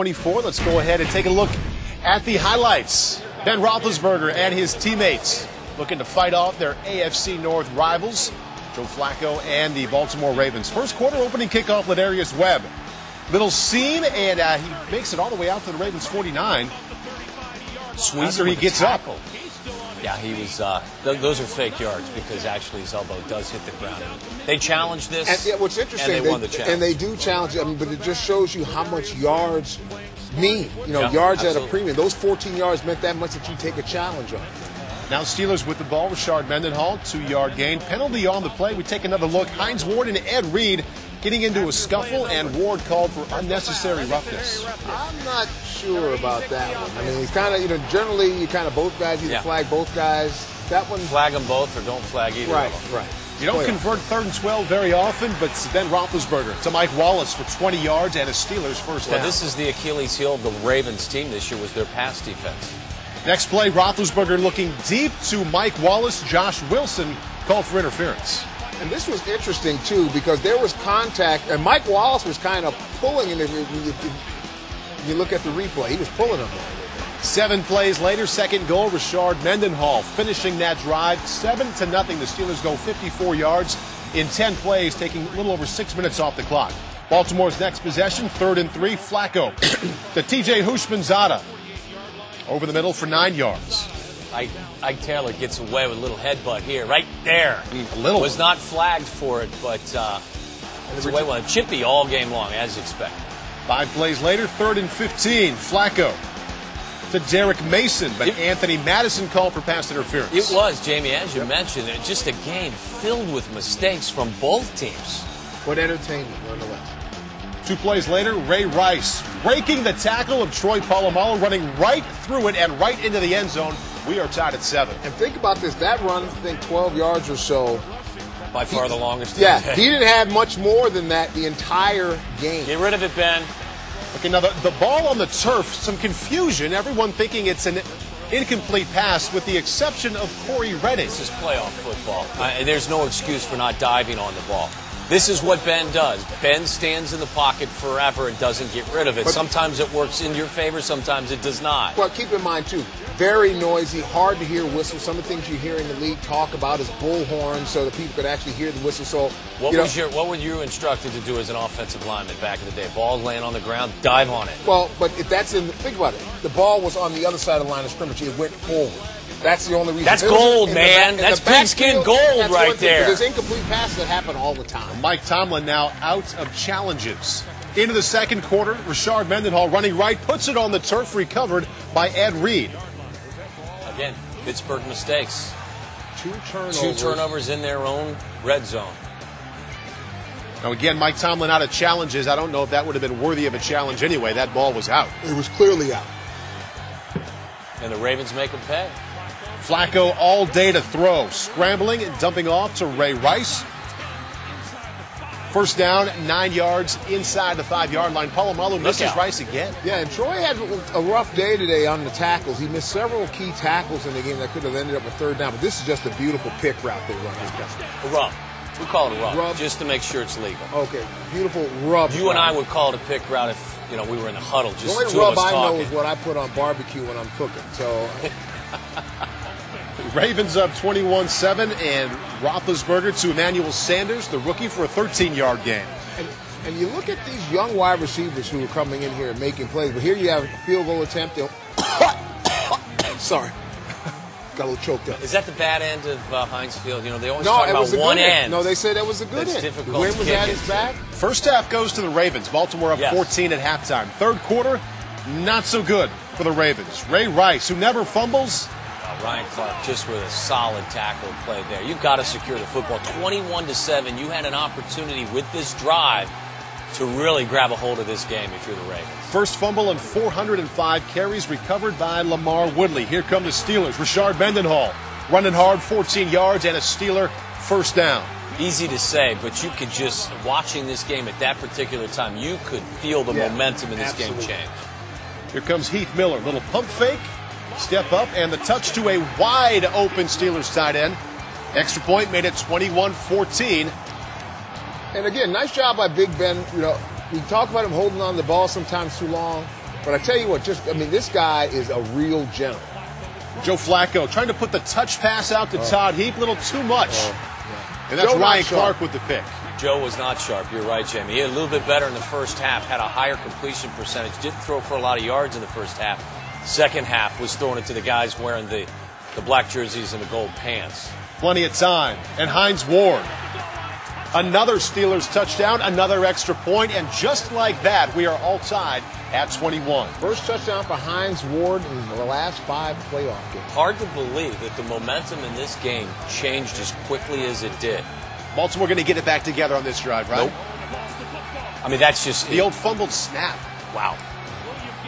24. Let's go ahead and take a look at the highlights. Ben Roethlisberger and his teammates looking to fight off their AFC North rivals, Joe Flacco and the Baltimore Ravens. First quarter opening kickoff, Ladarius Webb. Little seam, and he makes it all the way out to the Ravens 49. After he gets up. Yeah, he was. Those are fake yards because actually his elbow does hit the ground. They challenged this. And, yeah, what's interesting, and they won the challenge. And they do challenge. I mean, but it just shows you how much yards mean. You know, yards absolutely. at a premium. Those 14 yards meant that much that you take a challenge on. Now Steelers with the ball. Rashard Mendenhall, 2-yard gain. Penalty on the play. We take another look. Hines Ward and Ed Reed getting into a scuffle, and Ward called for unnecessary roughness. I'm not sure about that one. I mean, it's kind of, you know, generally you kind of both guys either flag both guys. That one, flag them both or don't flag either. Right, of them. right. You don't convert 3rd and 12 very often, but Ben Roethlisberger to Mike Wallace for 20 yards and a Steelers first down. Well, this is the Achilles heel of the Ravens team this year was their pass defense. Next play, Roethlisberger looking deep to Mike Wallace. Josh Wilson called for interference. And this was interesting, too, because there was contact, and Mike Wallace was kind of pulling him. If you look at the replay, he was pulling him there. 7 plays later, second goal, Rashard Mendenhall finishing that drive. 7-0. The Steelers go 54 yards in 10 plays, taking a little over 6 minutes off the clock. Baltimore's next possession, 3rd and 3, Flacco to T.J. Houshmandzadeh. Over the middle for 9 yards. Ike Taylor gets away with a little headbutt here, right there. A little. Was not flagged for it, but it's away with a chippy all game long, as expected. 5 plays later, 3rd and 15, Flacco to Derek Mason, but Anthony Madison called for pass interference. It was, Jamie, as you mentioned, just a game filled with mistakes from both teams. What entertainment, nonetheless. 2 plays later, Ray Rice breaking the tackle of Troy Polamalu, running right through it and right into the end zone. We are tied at 7. And think about this, that run, I think 12 yards or so. By far the longest. Yeah, he didn't have much more than that the entire game. Get rid of it, Ben. Okay, now the ball on the turf, some confusion. Everyone thinking it's an incomplete pass with the exception of Corey Redding. This is playoff football. There's no excuse for not diving on the ball. This is what Ben does. Ben stands in the pocket forever and doesn't get rid of it. Sometimes it works in your favor, sometimes it does not. Well, keep in mind, too, very noisy, hard to hear whistles. Some of the things you hear in the league talk about is bullhorns so that people could actually hear the whistle. So, what were you instructed to do as an offensive lineman back in the day? Ball laying on the ground, dive on it. Well, but if that's think about it. The ball was on the other side of the line of scrimmage. It went forward. That's the only reason. That's gold, man. That's pigskin gold right there. There's incomplete passes that happen all the time. Mike Tomlin now out of challenges. Into the second quarter, Rashard Mendenhall running right, puts it on the turf, recovered by Ed Reed. Again, Pittsburgh mistakes. 2 turnovers. 2 turnovers in their own red zone. Now again, Mike Tomlin out of challenges. I don't know if that would have been worthy of a challenge anyway. That ball was out. It was clearly out. And the Ravens make them pay. Flacco all day to throw, scrambling and dumping off to Ray Rice. First down, 9 yards inside the 5-yard line. Polamalu misses Rice again. Yeah, and Troy had a rough day today on the tackles. He missed several key tackles in the game that could have ended up a 3rd down. But this is just a beautiful pick route they run. A rub. We call it a rub, just to make sure it's legal. Okay, beautiful rub. You and I would call it a pick route if we were in the huddle. Just the only rub I know is what I put on barbecue when I'm cooking. So. Ravens up 21-7, and Roethlisberger to Emmanuel Sanders, the rookie, for a 13-yard gain. And you look at these young wide receivers who are coming in here and making plays, but here you have a field goal attempt. Sorry. Got a little choked up. Is that the bad end of Heinz Field? They always talk about one end. No, they said that was a good end. Difficult. The wind was at his back. First half goes to the Ravens. Baltimore up 14 at halftime. Third quarter, not so good for the Ravens. Ray Rice, who never fumbles. Ryan Clark just with a solid tackle play there. You've got to secure the football. 21-7. You had an opportunity with this drive to really grab a hold of this game if you're the Ravens. First fumble and 405 carries recovered by Lamar Woodley. Here come the Steelers. Rashard Mendenhall running hard, 14 yards and a Steeler first down. Easy to say, but you could just, watching this game at that particular time, you could feel the momentum in this game change. Here comes Heath Miller. Little pump fake. Step up, and the touch to a wide-open Steelers tight end. Extra point made it 21-14. And again, nice job by Big Ben. We talk about him holding on to the ball sometimes too long. But I tell you what, this guy is a real gentleman. Joe Flacco trying to put the touch pass out to Todd Heap, a little too much. And that's Joe Ryan Clark with the pick. Joe was not sharp. You're right, Jamie. He had a little bit better in the first half, had a higher completion percentage, didn't throw for a lot of yards in the first half. Second half was throwing it to the guys wearing the black jerseys and the gold pants. Plenty of time. And Hines Ward. Another Steelers touchdown, another extra point, and just like that, we are all tied at 21. First touchdown for Hines Ward in the last 5 playoff games. Hard to believe that the momentum in this game changed as quickly as it did. Baltimore going to get it back together on this drive, right? Nope. I mean, that's just the old fumbled snap. Wow.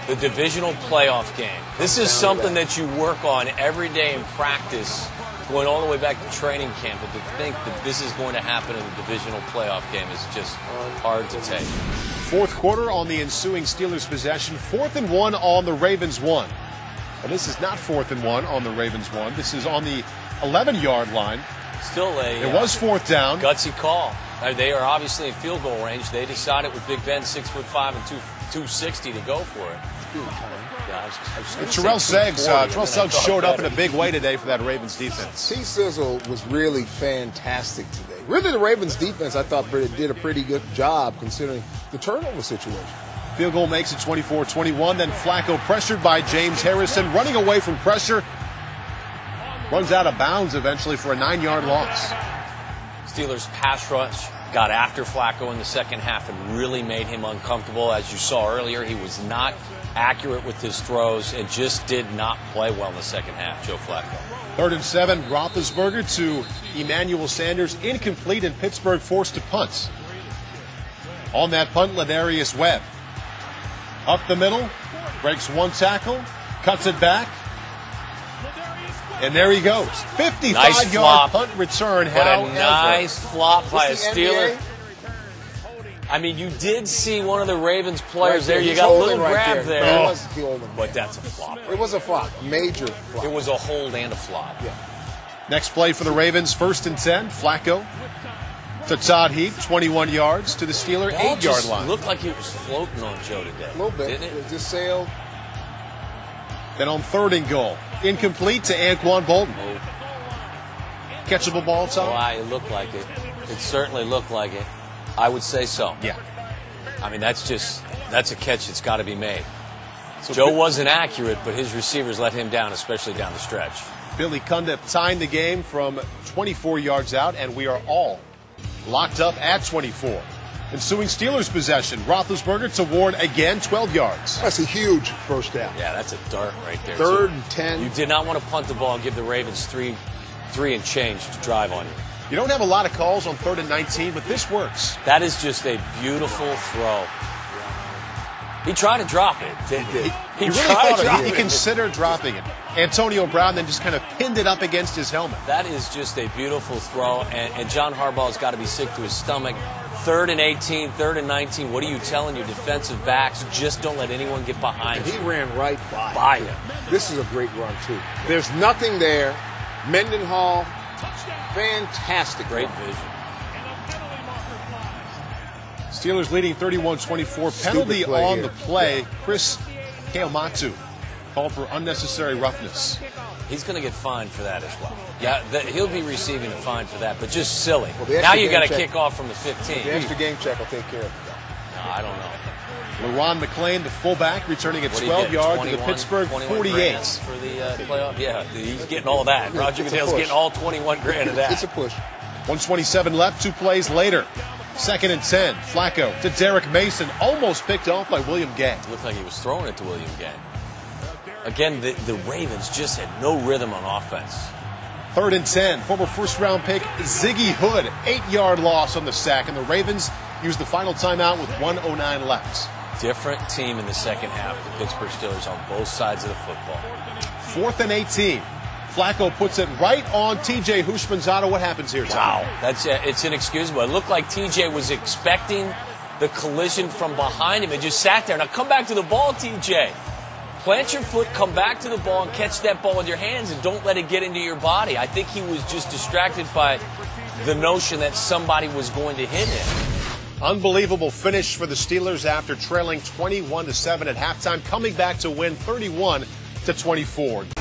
The divisional playoff game. This is something that you work on every day in practice, going all the way back to training camp. But to think that this is going to happen in the divisional playoff game is just hard to take. Fourth quarter on the ensuing Steelers possession. 4th and 1 on the Ravens 1. And this is not 4th and 1 on the Ravens 1. This is on the 11-yard line. Still it was 4th down. Gutsy call. They are obviously in field goal range. They decided with Big Ben 6'5" and 260 to go for it. Terrell Suggs showed up in a big way today for that Ravens defense. T-Sizzle was really fantastic today. Really, the Ravens defense, I thought, did a pretty good job considering the turnover situation. Field goal makes it 24-21. Then Flacco pressured by James Harrison, running away from pressure. Runs out of bounds eventually for a 9-yard loss. Steelers pass rush got after Flacco in the second half and really made him uncomfortable. As you saw earlier, he was not accurate with his throws and just did not play well in the second half, Joe Flacco. 3rd and 7, Roethlisberger to Emmanuel Sanders, incomplete, and Pittsburgh forced to punt. On that punt, Ladarius Webb. Up the middle, breaks one tackle, cuts it back, and there he goes. 55-yard punt return. But a nice flop by a Steeler. I mean, you did see one of the Ravens players there. You got a little grab there. But that's a flop. It was a flop. Major flop. It was a hold and a flop. Yeah. Next play for the Ravens, 1st and 10. Flacco to Todd Heap, 21 yards to the Steeler 8-yard line. Looked like he was floating on Joe today. A little bit. Didn't it? It just sailed. Then on 3rd and goal, incomplete to Anquan Bolden. Catchable ball, Tom? It looked like it. It certainly looked like it. I would say so. Yeah. I mean, that's a catch that's got to be made. So Joe wasn't accurate, but his receivers let him down, especially down the stretch. Billy Cundiff tying the game from 24 yards out, and we are all locked up at 24. Ensuing Steelers possession, Roethlisberger to Ward again, 12 yards. That's a huge first down. Yeah, that's a dart right there. 3rd and 10. You did not want to punt the ball and give the Ravens three and change to drive on you. You don't have a lot of calls on 3rd and 19, but this works. That is just a beautiful throw. He tried to drop it. He really thought he considered dropping it. Antonio Brown then just kind of pinned it up against his helmet. That is just a beautiful throw, and John Harbaugh's got to be sick to his stomach. 3rd and 18, 3rd and 19. What are you telling your defensive backs? Just don't let anyone get behind you. He ran right by him. This is a great run, too. There's nothing there. Mendenhall, fantastic. Great vision. Steelers leading 31-24. Penalty on the play. Chris Keomatu called for unnecessary roughness. He's going to get fined for that as well. Yeah, he'll be receiving a fine for that, but just silly. Well, now you got to kick off from the 15. The extra game check will take care of it. No, I don't know. LaRon McClain, the fullback, returning at 12 yards to the Pittsburgh 48. For the playoff? Yeah, he's getting all that. Roger Goodell's getting all 21 grand of that. It's a push. 127 left, 2 plays later. 2nd and 10. Flacco to Derek Mason, almost picked off by William Gay. Looked like he was throwing it to William Gay. Again, the Ravens just had no rhythm on offense. 3rd and 10. Former first-round pick Ziggy Hood, 8-yard loss on the sack, and the Ravens used the final timeout with 1:09 left. Different team in the second half. The Pittsburgh Steelers on both sides of the football. 4th and 18. Flacco puts it right on T.J. Houshmandzadeh. What happens here, Tom? Wow, it's inexcusable. It looked like T.J. was expecting the collision from behind him and just sat there. Now come back to the ball, T.J. Plant your foot, come back to the ball, and catch that ball with your hands, and don't let it get into your body. I think he was just distracted by the notion that somebody was going to hit him. Unbelievable finish for the Steelers after trailing 21-7 at halftime, coming back to win 31-24.